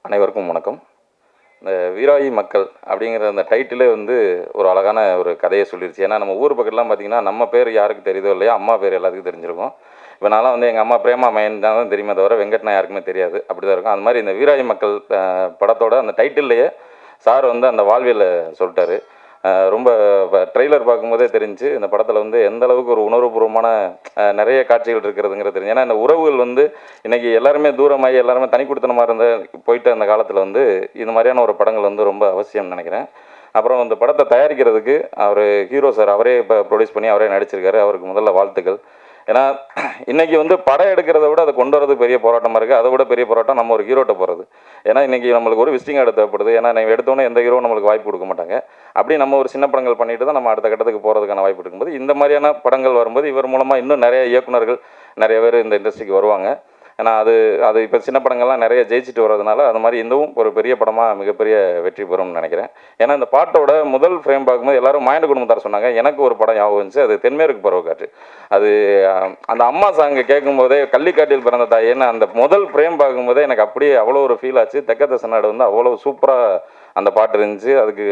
அனைவருக்கும் வணக்கம். இந்த வீராயி மக்கள் அப்படிங்கிற அந்த டைட்டிலே வந்து ஒரு அழகான ஒரு கதையை சொல்லிருச்சு. ஏன்னா நம்ம ஊர் பக்கத்துலாம் பார்த்தீங்கன்னா, நம்ம பேர் யாருக்கு தெரியுதோ இல்லையோ, அம்மா பேர் எல்லாத்துக்கும் தெரிஞ்சிருக்கும். இப்போ நான்லாம் வந்து எங்கள் அம்மா பிரேமா மயன் தான் தெரியுமே தவிர, வெங்கட்னா யாருக்குமே தெரியாது. அப்படி தான் இருக்கும். அது மாதிரி இந்த வீராயி மக்கள் படத்தோட அந்த டைட்டில்லையே சார் வந்து அந்த வாழ்வியலை சொல்லிட்டாரு. ரொம்ப ட்ரெய்லர் பார்க்கும்போதே தெரிஞ்சு இந்த படத்தில் வந்து எந்த அளவுக்கு ஒரு உணர்வுபூர்வமான நிறைய காட்சிகள் இருக்கிறதுங்கிறது தெரிஞ்சு. ஏன்னா இந்த உறவுகள் வந்து இன்றைக்கி எல்லாருமே தூரமாகி எல்லாருமே தனி கொடுத்தனமாக இருந்த போயிட்டு அந்த காலத்தில் வந்து இந்த மாதிரியான ஒரு படங்கள் வந்து ரொம்ப அவசியம்னு நினைக்கிறேன். அப்புறம் இந்த படத்தை தயாரிக்கிறதுக்கு அவர் ஹீரோ சார் அவரே இப்போ ப்ரொடியூஸ் பண்ணி அவரே நடிச்சிருக்காரு. அவருக்கு முதல்ல வாழ்த்துக்கள். ஏன்னா இன்றைக்கி வந்து படம் எடுக்கிறத விட அதை கொண்டு வரது பெரிய போராட்டமாக இருக்குது. அதை விட பெரிய போராட்டம் நம்ம ஒரு ஹீரோட்ட போகிறது. ஏன்னா இன்றைக்கி நம்மளுக்கு ஒரு விசிட்டிங் கார்டு தேவைப்படுது. ஏன்னா நம்ம எடுத்தோன்னே எந்த ஹீரோ நம்மளுக்கு வாய்ப்பு கொடுக்க மாட்டாங்க. அப்படி நம்ம ஒரு சின்ன படங்கள் பண்ணிட்டு தான் நம்ம அடுத்த கட்டத்துக்கு போகிறதுக்கான வாய்ப்பு இருக்கும்போது இந்த மாதிரியான படங்கள் வரும்போது இவர் மூலமாக இன்னும் நிறைய இயக்குனர்கள் நிறைய பேர் இந்த இண்டஸ்ட்ரிக்கு வருவாங்க. ஏன்னா அது அது இப்போ சின்ன படங்கள்லாம் நிறைய ஜெயிச்சுட்டு வர்றதுனால அது மாதிரி இதுவும் ஒரு பெரிய படமாக மிகப்பெரிய வெற்றி பெறும்னு நினைக்கிறேன். ஏன்னா இந்த பாட்டோட முதல் ஃப்ரேம் பார்க்கும்போது எல்லாரும் மாயண்ட குடும்பத்தார் சொன்னாங்க. எனக்கு ஒரு படம் ஞாபகம் வந்துச்சு. அது தென்மேற்கு பருவக்காற்று. அது அந்த அம்மா சாங்கை கேட்கும்போதே கள்ளிக்காட்டில் பிறந்த தாயேன்னு அந்த முதல் ஃப்ரேம் பார்க்கும்போதே எனக்கு அப்படியே அவ்வளோ ஒரு ஃபீல் ஆச்சு. தெக்கத்த சன்னாடு வந்து அவ்வளோ சூப்பராக அந்த பாட்டு இருந்துச்சு. அதுக்கு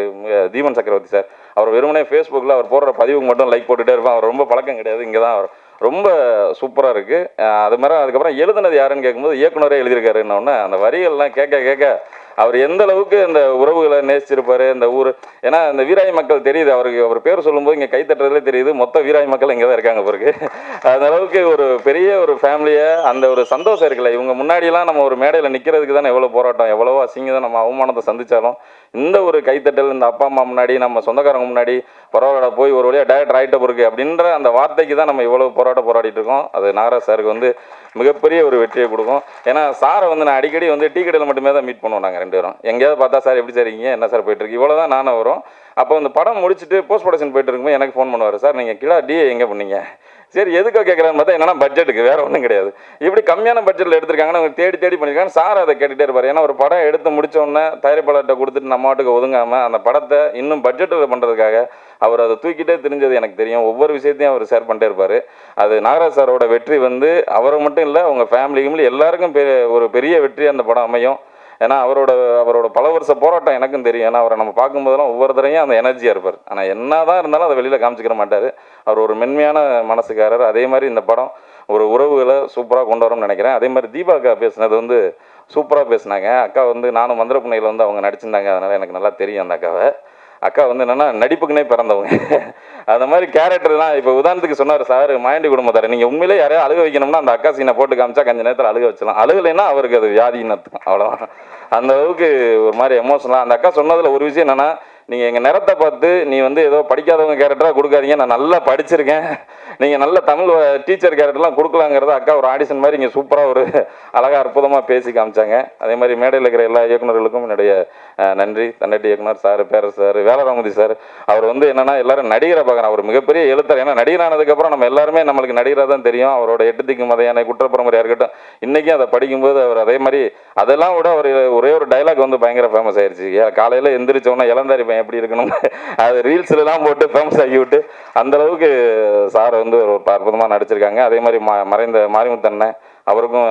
தீபன் சக்கரவர்த்தி சார் அவர் வெறுமனே ஃபேஸ்புக்கில் அவர் போடுற பதிவுக்கு மட்டும் லைக் போட்டுகிட்டே இருப்பான். அவர் ரொம்ப பழக்கம் கிடையாது. இங்கே தான் அவர் ரொம்ப சூப்பராக இருக்குது. அது மாதிரி அதுக்கப்புறம் எழுதுனது யாருன்னு கேட்கும்போது இயக்குனரே எழுதியிருக்காருன்னொன்னே அந்த வரிகள்லாம் கேட்க கேட்க அவர் எந்த அளவுக்கு இந்த உறவுகளை நேசிச்சிருப்பார் இந்த ஊர். ஏன்னா இந்த வீராய் மக்கள் தெரியுது அவருக்கு. அவர் பேர் சொல்லும்போது இங்கே கைத்தட்டுறதுலே தெரியுது மொத்த வீராய் மக்கள் இங்கே தான் இருக்காங்க பிறகு. அந்த அளவுக்கு ஒரு பெரிய ஒரு ஃபேமிலியை அந்த ஒரு சந்தோஷம் இருக்குல்ல. இவங்க முன்னாடியெல்லாம் நம்ம ஒரு மேடையில் நிற்கிறதுக்கு தானே எவ்வளோ போராட்டம் எவ்வளோ அசிங்கம் தான் நம்ம அவமானத்தை சந்தித்தாலும் இந்த ஒரு கைத்தட்டல் இந்த அப்பா அம்மா முன்னாடி நம்ம சொந்தக்காரங்க முன்னாடி பரவாயில்ல போய் ஒரு வழியாக டேரக்டர் ஆகிட்ட பிறகு அப்படின்ற அந்த வார்த்தைக்கு தான் நம்ம இவ்வளோ போராடிட்டு இருக்கோம். அது நாகராஜ் சாருக்கு வந்து மிகப்பெரிய ஒரு வெற்றியை கொடுக்கும். ஏன்னா சாரை வந்து நான் அடிக்கடி வந்து டீ கடையில் மட்டுமே தான் மீட் பண்ணுவோம் நாங்கள் ரெண்டு பேரும். எங்கேயாவது பார்த்தா சார் எப்படி சார் இருக்கீங்க என்ன சார் போயிட்டுருக்கு இவ்வளோ தான் நானும் வரும். அப்போ இந்த படம் முடிச்சுட்டு போஸ்ட் ப்ரொடக்ஷன் போயிட்டு இருக்கும்போது எனக்கு ஃபோன் பண்ணுவார். சார் நீங்கள் கிலா டி எங்கே பண்ணீங்க? சரி எதுக்கோ கேட்குறான்னு பார்த்தா என்னன்னா பட்ஜெட்டுக்கு வேறு ஒன்றும் கிடையாது. இப்படி கம்மியான பட்ஜெட்டில் எடுத்திருக்காங்கன்னு அவங்க தேடி தேடி பண்ணியிருக்காங்க. சார் அதை கேட்டுகிட்டே இருப்பார். ஏன்னா ஒரு படம் எடுத்து முடித்தோடனே தயாரிப்பாளர்கிட்ட கொடுத்துட்டு நம்ம மாட்டுக்கு ஒதுங்காமல் அந்த படத்தை இன்னும் பட்ஜெட்டில் பண்ணுறதுக்காக அவர் அதை தூக்கிட்டே தெரிஞ்சது எனக்கு தெரியும். ஒவ்வொரு விஷயத்தையும் அவர் ஷேர் பண்ணிட்டே இருப்பார். அது நாகராஜ் சாரோட வெற்றி வந்து அவரை மட்டும் இல்லை அவங்க ஃபேமிலிக்கும் எல்லாருக்கும் ஒரு பெரிய வெற்றி அந்த படம் அமையும். ஏன்னா அவரோட பல வருஷ போராட்டம் எனக்கும் தெரியும். ஏன்னா அவரை நம்ம பார்க்கும்போதெல்லாம் ஒவ்வொரு தடையும் அந்த எனர்ஜியாக இருப்பார். ஆனால் என்ன தான் இருந்தாலும் அதை வெளியில் காமிச்சிக்கிற மாட்டார். அவர் ஒரு மென்மையான மனசுக்காரர். அதே மாதிரி இந்த படம் ஒரு உறவுகளை சூப்பராக கொண்டு வரும்னு நினைக்கிறேன். அதே மாதிரி தீபா அக்கா பேசுனது வந்து சூப்பராக பேசினாங்க. அக்கா வந்து நானும் மந்திரப்புனையில் வந்து அவங்க நடிச்சிருந்தாங்க. அதனால் எனக்கு நல்லா தெரியும் அந்த அக்காவை. அக்கா வந்து என்னென்னா நடிப்புக்குனே பிறந்தவங்க. அந்த மாதிரி கேரக்டர்லாம் இப்போ உதாரணத்துக்கு சொன்னார் சார் மாயண்டி குடும்பத்தார். நீங்கள் உண்மையிலே யாரையும் அழுக வைக்கணும்னா அந்த அக்கா சீனை போட்டு காமிச்சா கொஞ்சம் நேரத்தில் அழுக வச்சலாம். அழுகலைன்னா அவருக்கு அது வியாதின்னு அர்த்தம். அவ்வளோதான். அந்த அளவுக்கு ஒரு மாதிரி எமோஷனலாக அந்த அக்கா சொன்னதில் ஒரு விஷயம் என்னென்னா நீங்கள் எங்கள் நிறத்தை பார்த்து நீ வந்து ஏதோ படிக்காதவங்க கேரக்டராக கொடுக்காதீங்க. நான் நல்லா படிச்சிருக்கேன். நீங்கள் நல்ல தமிழ் டீச்சர் கேரக்டர்லாம் கொடுக்கலாங்கிறத அக்கா ஒரு ஆடிஷன் மாதிரி இங்கே சூப்பராக ஒரு அழகாக அற்புதமாக பேசி காமிச்சாங்க. அதே மாதிரி மேடையில் இருக்கிற எல்லா இயக்குநர்களுக்கும் என்னுடைய நன்றி. தன்னட்டி இயக்குனர் சார், பேரரசு சார், வேலராமதி சார். அவர் வந்து என்னென்னா எல்லாரும் நடிகரை பார்க்குறேன். அவர் மிகப்பெரிய எழுத்தர். ஏன்னா நடிகரானதுக்கப்புறம் நம்ம எல்லாருமே நம்மளுக்கு நடிகராக தான் தெரியும். அவரோட எட்டுத்திக்கு மதையான குற்றப்பரம்பரையாக இருக்கட்டும். இன்றைக்கும் அதை படிக்கும்போது அவர் அதே மாதிரி அதெல்லாம் விட அவர் ஒரே ஒரு டைலாக் வந்து பயங்கர ஃபேமஸ் ஆயிடுச்சு. காலையில் எந்திரிச்சோன்னா இளந்தாரி பையன் எப்படி இருக்கணும் அது ரீல்ஸ்லாம் போட்டு ஃபேமஸ் ஆக்கி விட்டு அந்தளவுக்கு சார் வந்து ஒரு அற்புதமாக நடிச்சிருக்காங்க. அதே மாதிரி மறைந்த மாரிமுத்தண்ணன் அவருக்கும்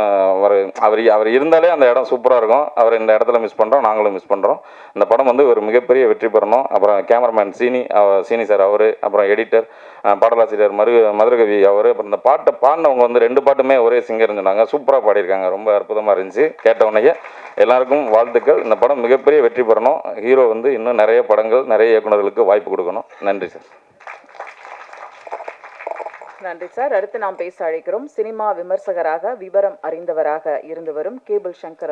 அவர் இருந்தாலே அந்த இடம் சூப்பராக இருக்கும். அவர் இந்த இடத்துல மிஸ் பண்ணுறோம், நாங்களும் மிஸ் பண்ணுறோம். இந்த படம் வந்து ஒரு மிகப்பெரிய வெற்றி பெறணும். அப்புறம் கேமராமேன் சீனி சார் அவர், அப்புறம் எடிட்டர் பாடலாசிரியர் மதுரகவி அவர். அப்புறம் இந்த பாட்டை பாடினவங்க வந்து 2 பாட்டுமே ஒரே சிங்கர்னு சொன்னாங்க. சூப்பராக பாடியிருக்காங்க. ரொம்ப அற்புதமாக இருந்துச்சு. கேட்டவனையே எல்லாருக்கும் வாழ்த்துக்கள். இந்த படம் மிகப்பெரிய வெற்றி பெறணும். ஹீரோ வந்து இன்னும் நிறைய படங்கள் நிறைய இயக்குநர்களுக்கு வாய்ப்பு கொடுக்கணும். நன்றி சார். நன்றி சார். அடுத்து நாம் பேச அழைக்கிறோம் சினிமா விமர்சகராக விவரம் அறிந்தவராக இருந்து வரும் கேபிள் சங்கர் அவர்.